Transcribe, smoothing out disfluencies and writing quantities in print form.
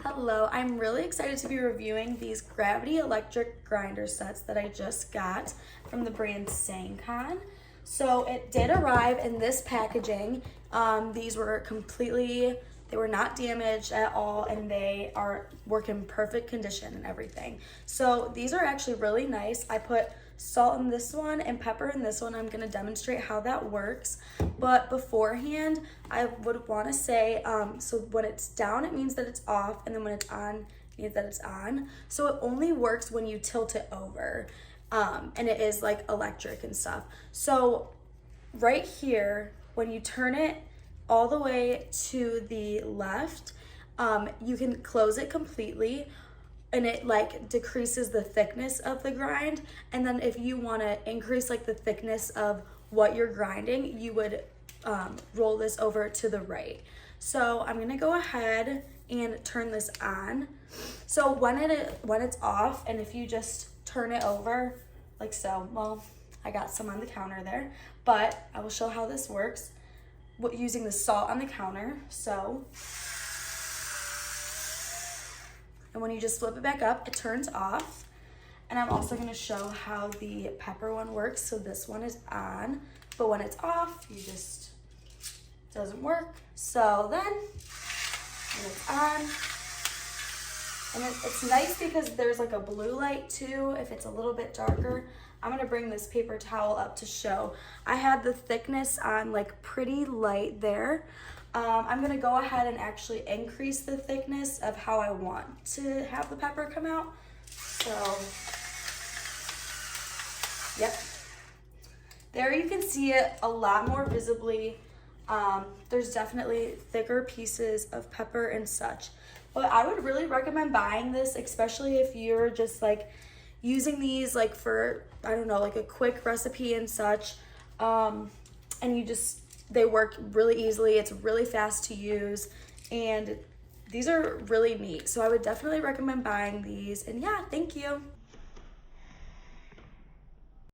Hello, I'm really excited to be reviewing these gravity electric grinder sets that I just got from the brand Sangcon. So it did arrive in this packaging. These were they were not damaged at all, and they work in perfect condition and everything. So these are actually really nice. I put salt in this one and pepper in this one. I'm gonna demonstrate how that works. But beforehand, I would wanna say, so when it's down, it means that it's off, and then when it's on, it means that it's on. So it only works when you tilt it over, and it is like electric and stuff. So right here, when you turn it all the way to the left, you can close it completely, and it like decreases the thickness of the grind. And then if you want to increase like the thickness of what you're grinding, you would roll this over to the right. So I'm gonna go ahead and turn this on. So when it's off, and if you just turn it over like so, well, I got some on the counter there, but I will show how this works using the salt on the counter. So, and when you just flip it back up, it turns off. And I'm also gonna show how the pepper one works. So this one is on, but when it's off, doesn't work. So then, when it's on, and it's nice because there's like a blue light too, if it's a little bit darker. I'm gonna bring this paper towel up to show. I had the thickness on like pretty light there. I'm gonna go ahead and actually increase the thickness of how I want to have the pepper come out. So, yep. There you can see it a lot more visibly. There's definitely thicker pieces of pepper and such. But I would really recommend buying this, especially if you're just like using these like for, I don't know, like a quick recipe and such. And they work really easily. It's really fast to use, and these are really neat. So I would definitely recommend buying these. And yeah, thank you.